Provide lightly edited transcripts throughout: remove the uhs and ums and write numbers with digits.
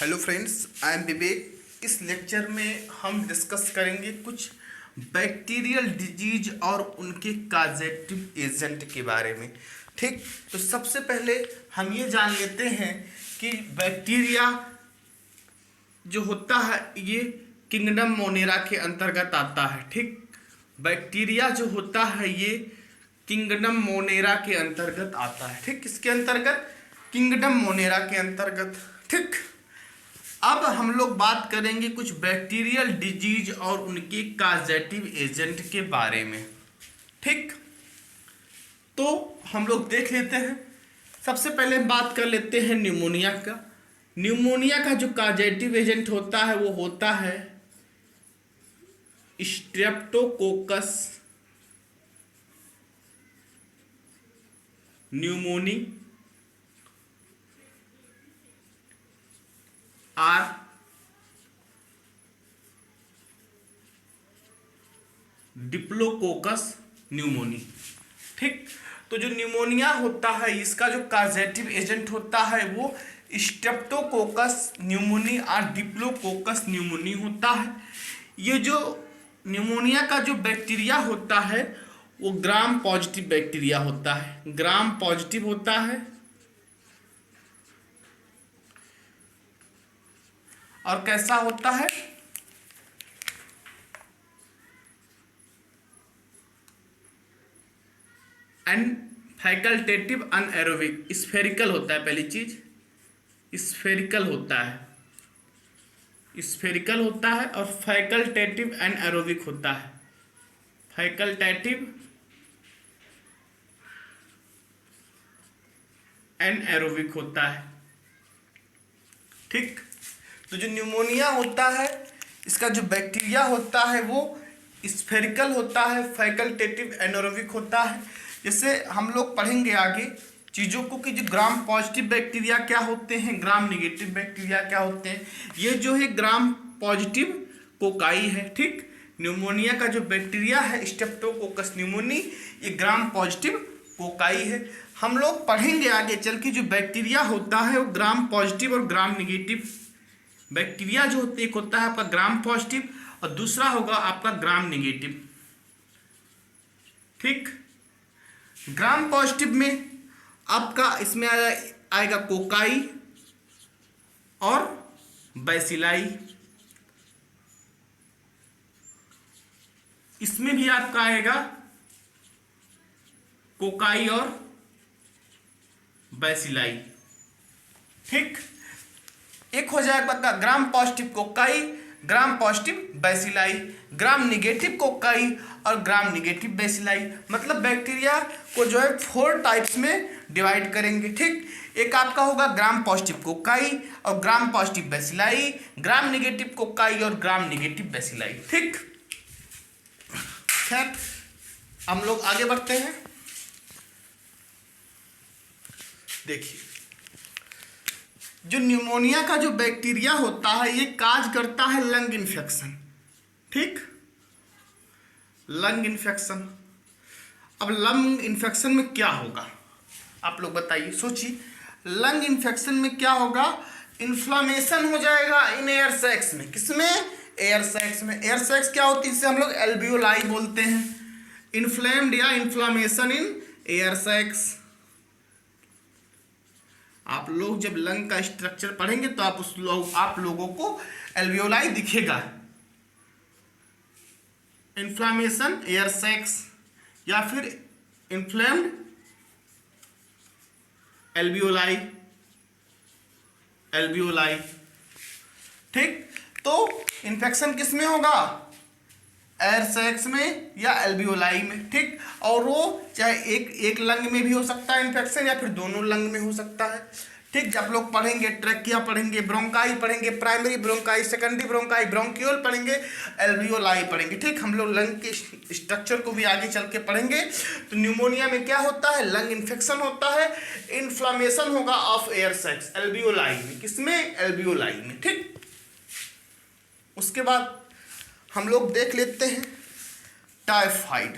Hello friends, I am विवेक। इस lecture में हम डिस्कस करेंगे कुछ बैक्टीरियल डिजीज और उनके काजेटिव एजेंट के बारे में। ठीक, तो सबसे पहले हम ये जान लेते हैं कि बैक्टीरिया जो होता है ये किंगडम मोनेरा के अंतर्गत आता है। ठीक, बैक्टीरिया जो होता है ये किंगडम मोनेरा के अंतर्गत आता है। ठीक, किसके अंतर्गत? किंगडम मोनेरा के अंतर्गत। ठीक, अब हम लोग बात करेंगे कुछ बैक्टीरियल डिजीज और उनके काजेटिव एजेंट के बारे में। ठीक, तो हम लोग देख लेते हैं। सबसे पहले बात कर लेते हैं न्यूमोनिया का। न्यूमोनिया का जो काजेटिव एजेंट होता है वो होता है streptococcus pneumoniae or diplococcus pneumoniae. ठीक, तो जो न्यूमोनिया होता है इसका जो काजेटिव एजेंट होता है वो स्ट्रेप्टोकोकस न्यूमोनी और डिप्लोकोकस न्यूमोनी होता है। ये जो न्यूमोनिया का जो बैक्टीरिया होता है वो ग्राम पॉजिटिव बैक्टीरिया होता है। ग्राम पॉजिटिव होता है और कैसा होता है? एंड फैकल्टेटिव अनएरोबिक, स्फेरिकल होता है। पहली चीज स्फेरिकल होता है, स्फेरिकल होता है और फैकल्टेटिव एनएरोबिक होता है। फैकल्टेटिव एनएरोबिक होता है। ठीक, तो जो न्यूमोनिया होता है इसका जो बैक्टीरिया होता है वो स्फेरिकल होता है, फैकल्टेटिव एनएरोबिक होता है। जैसे हम लोग पढ़ेंगे आगे चीज़ों को कि जो ग्राम पॉजिटिव बैक्टीरिया क्या होते हैं, ग्राम निगेटिव बैक्टीरिया क्या होते हैं। ये जो है ग्राम पॉजिटिव कोकाई है। ठीक, न्यूमोनिया का जो बैक्टीरिया है स्ट्रेप्टोकोकस न्यूमोनी, ये ग्राम पॉजिटिव कोकाई है। हम लोग पढ़ेंगे आगे चल के जो बैक्टीरिया होता है वो ग्राम पॉजिटिव और ग्राम निगेटिव बैक्टीरिया जो होते हैं। एक होता है आपका ग्राम पॉजिटिव और दूसरा होगा आपका ग्राम निगेटिव। ठीक, ग्राम पॉजिटिव में आपका इसमें आएगा कोकाई और बैसिलाई। इसमें भी आपका आएगा कोकाई और बैसिलाई। ठीक, एक हो जाएगा आपका gram positive cocci, gram positive bacilli, ग्राम निगेटिव कोकाई और ग्राम निगेटिव बैसिलाई। मतलब बैक्टीरिया को जो है 4 टाइप्स में डिवाइड करेंगे। ठीक, एक आपका होगा ग्राम पॉजिटिव कोकाई और ग्राम पॉजिटिव बैसिलाई, ग्राम निगेटिव कोकाई और ग्राम निगेटिव बैसिलाई। ठीक, खैर हम लोग आगे बढ़ते हैं। देखिए, जो न्यूमोनिया का जो बैक्टीरिया होता है ये काज करता है लंग इन्फेक्शन। ठीक, लंग इन्फेक्शन। अब लंग इन्फेक्शन में क्या होगा आप लोग बताइए, सोचिए। लंग इन्फेक्शन में क्या होगा? इन्फ्लामेशन हो जाएगा इन एयर सैक्स में। किसमें? एयर सैक्स में। एयर सैक्स क्या होती है? इसे हम लोग एल्वियोलाई बोलते हैं। इन्फ्लेम्ड या इन्फ्लामेशन इन एयर सैक्स। आप लोग जब लंग का स्ट्रक्चर पढ़ेंगे तो आप लोगों को एल्वियोलाई दिखेगा। इन्फ्लामेशन एयर सैक्स या फिर इन्फ्लेम्ड एल्वियोलाई। एल्वियोलाई। ठीक, तो इन्फेक्शन किस में होगा? एयर सैक्स में या एल्वियोलाई में। ठीक, और वो चाहे एक लंग में भी हो सकता है इन्फेक्शन या फिर दोनों लंग में हो सकता है। ठीक, जब लोग पढ़ेंगे ट्रैकिया पढ़ेंगे, ब्रोंकाई पढ़ेंगे, primary bronchi, secondary bronchi, bronchiole पढ़ेंगे, एल्वियोलाई पढ़ेंगे। ठीक, हम लोग लंग के स्ट्रक्चर को भी आगे चल के पढ़ेंगे। तो न्यूमोनिया में क्या होता है? लंग इन्फेक्शन होता है, इन्फ्लामेशन होगा ऑफ एयर सैक्स, एल्वियोलाई में। किसमें? एल्वियोलाई में। ठीक, उसके बाद हम लोग देख लेते हैं टाइफाइड।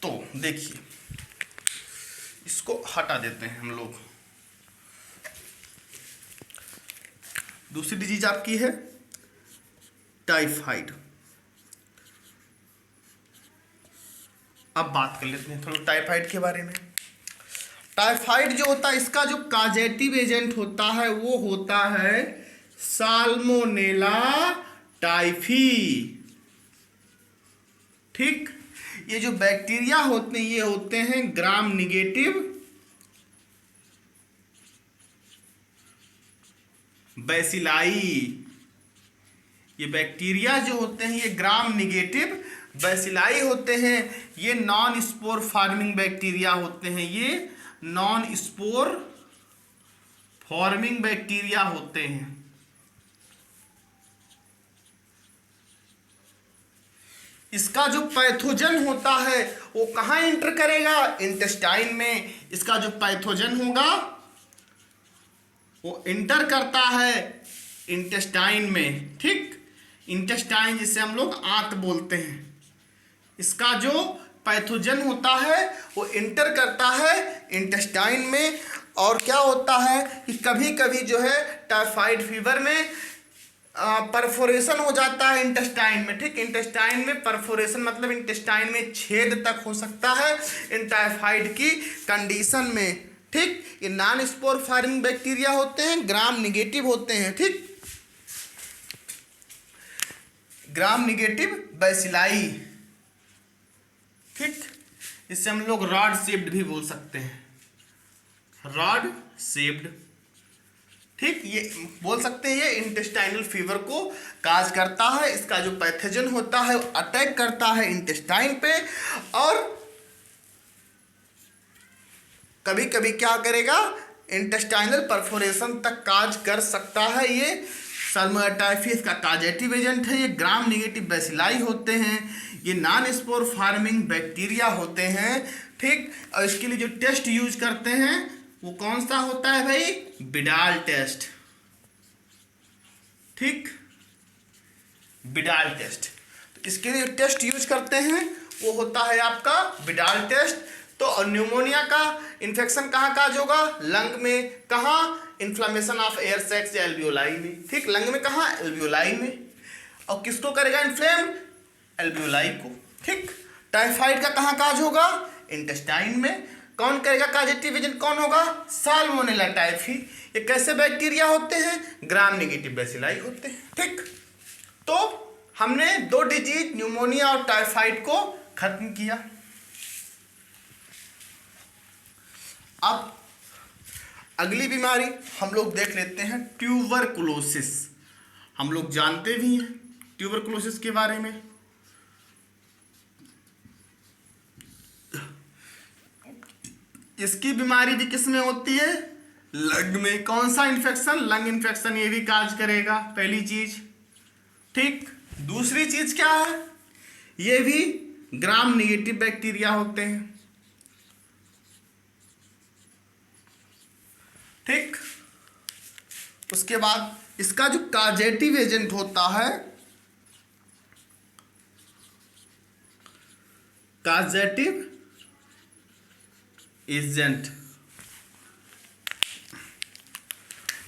तो देखिए, इसको हटा देते हैं हम लोग। दूसरी डिजीज आपकी है टाइफाइड। अब बात कर लेते हैं थोड़ा टाइफाइड के बारे में। टाइफाइड जो होता है इसका जो काजेटिव एजेंट होता है वो होता है साल्मोनेला टाइफी। ठीक, ये जो बैक्टीरिया होते हैं ये होते हैं ग्राम निगेटिव बैसिलाई। ये बैक्टीरिया जो होते हैं ये ग्राम निगेटिव बैसिलाई होते हैं। ये नॉन स्पोर फार्मिंग बैक्टीरिया होते हैं। ये नॉन स्पोर फॉर्मिंग बैक्टीरिया होते हैं। इसका जो पैथोजन होता है वो कहाँ एंटर करेगा? इंटेस्टाइन में। इसका जो पैथोजन होगा वो एंटर करता है इंटेस्टाइन में। ठीक, इंटेस्टाइन जिसे हम लोग आंत बोलते हैं, इसका जो पैथोजन होता है वो एंटर करता है इंटेस्टाइन में। और क्या होता है कि कभी कभी जो है टाइफाइड फीवर में परफोरेशन हो जाता है इंटेस्टाइन में। ठीक, इंटेस्टाइन में परफोरेशन मतलब इंटेस्टाइन में छेद तक हो सकता है इन टाइफाइड की कंडीशन में। ठीक, ये नॉन स्पोर फार्मिंग बैक्टीरिया होते हैं, ग्राम निगेटिव होते हैं। ठीक, ग्राम निगेटिव बैसिलाई। ठीक, इससे हम लोग रॉड शेप्ड भी बोल सकते हैं, रॉड शेप्ड। ठीक, ये बोल सकते हैं ये इंटेस्टाइनल फीवर को काज करता है। इसका जो पैथोजन होता है वो अटैक करता है इंटेस्टाइन पे और कभी कभी क्या करेगा इंटेस्टाइनल परफोरेशन तक काज कर सकता है। ये साल्मोनेला टाइफी इसका काजेटिव एजेंट है। ये ग्राम निगेटिव बैसिलाई होते हैं। ये नॉन स्पोर फार्मिंग बैक्टीरिया होते हैं। ठीक, और इसके लिए जो टेस्ट यूज करते हैं वो कौन सा होता है भाई? Widal test. ठीक, बिडाल टेस्ट। तो इसके लिए टेस्ट यूज करते हैं वो होता है आपका बिडाल टेस्ट। तो न्यूमोनिया का इन्फेक्शन कहाँ काज होगा? लंग में। कहाँ? इन्फ्लामेशन ऑफ एयर सैक्स या एल्वियोलाई में। ठीक, लंग में कहाँ? एल्वियोलाई में। और किसको करेगा इन्फ्लेम? एल्वियोलाई को। ठीक, टाइफाइड का कहाँ काज होगा? इंटेस्टाइन में। कौन करेगा काजेटिव एजेंट? कौन होगा? Salmonella typhi. ये कैसे बैक्टीरिया होते हैं? ग्राम नेगेटिव बैसिलाई होते हैं। ठीक, तो हमने दो डिजीज न्यूमोनिया और टाइफाइड को खत्म किया। अब अगली बीमारी हम लोग देख लेते हैं ट्यूबरकुलोसिस। हम लोग जानते भी हैं ट्यूबरकुलोसिस के बारे में। इसकी बीमारी भी किस में होती है? लंग में। कौन सा इन्फेक्शन? Lung infection. ये भी काज करेगा, पहली चीज। ठीक, दूसरी चीज क्या है? ये भी ग्राम निगेटिव बैक्टीरिया होते हैं। ठीक, उसके बाद इसका जो काजेटिव एजेंट होता है, काजेटिव एजेंट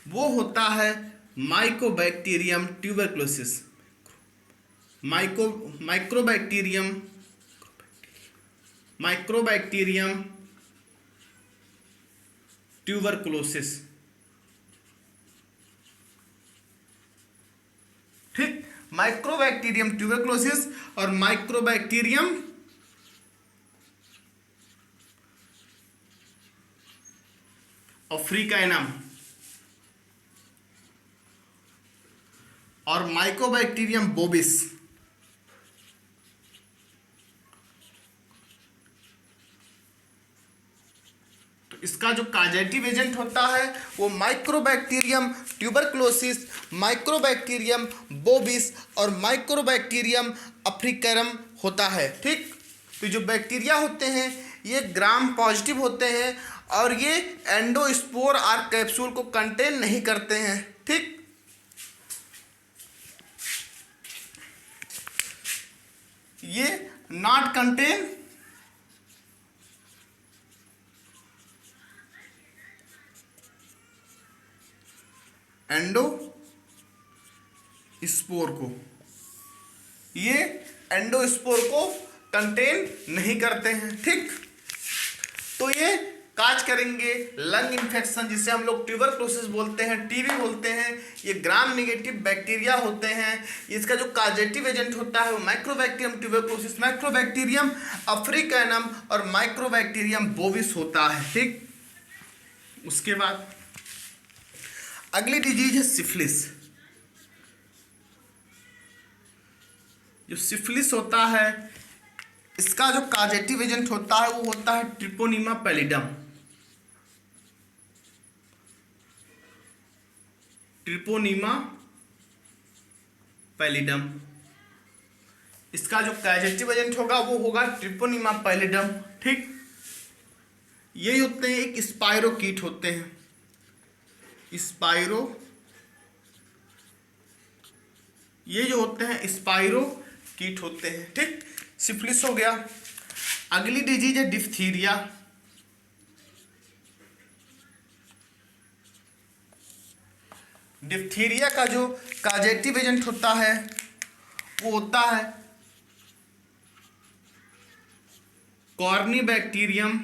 वो होता है माइकोबैक्टीरियम ट्यूबरकुलोसिस। Mycobacterium tuberculosis. ठीक, माइक्रोबैक्टीरियम ट्यूबरकुलोसिस और माइक्रोबैक्टीरियम अफ्रीकानम और माइकोबैक्टीरियम बोबिस। तो इसका जो काजेटिव एजेंट होता है वो माइक्रोबैक्टीरियम ट्यूबरकुलोसिस, माइक्रोबैक्टीरियम बोबिस और माइक्रोबैक्टीरियम अफ्रीकैनम होता है। ठीक, तो जो बैक्टीरिया होते हैं ये ग्राम पॉजिटिव होते हैं और ये एंडोस्पोर और कैप्सूल को कंटेन नहीं करते हैं। ठीक, ये नॉट कंटेन एंडोस्पोर स्पोर को, ये एंडोस्पोर को कंटेन नहीं करते हैं। ठीक, तो ये काज करेंगे लंग इन्फेक्शन, जिसे हम लोग ट्यूबरक्लोसिस बोलते हैं, टीबी बोलते हैं। ये ग्राम नेगेटिव बैक्टीरिया होते हैं। इसका जो काजेटिव एजेंट होता है वो माइक्रोबैक्टीरियम ट्यूबरक्लोसिस, माइक्रोबैक्टीरियम अफ्रीकैनम और माइक्रोबैक्टीरियम बोविस होता है। ठीक, उसके बाद अगली डिजीज है सिफिलिस। जो सिफिलिस होता है, इसका जो काजेटिव एजेंट होता है वो होता है ट्रिपोनिमा पैलिडम। ट्रिपोनिमा पैलिडम, इसका जो काजेटिव एजेंट होगा वो होगा ट्रिपोनिमा पैलिडम। ठीक, ये होते हैं एक स्पाइरोकीट होते हैं, स्पाइरो, ये जो होते हैं स्पाइरोकीट होते हैं। ठीक, सिफिलिस हो गया। अगली डिजीज है डिप्थीरिया। डिप्थीरिया का जो काजेटिव एजेंट होता है वो होता है कॉर्निबैक्टीरियम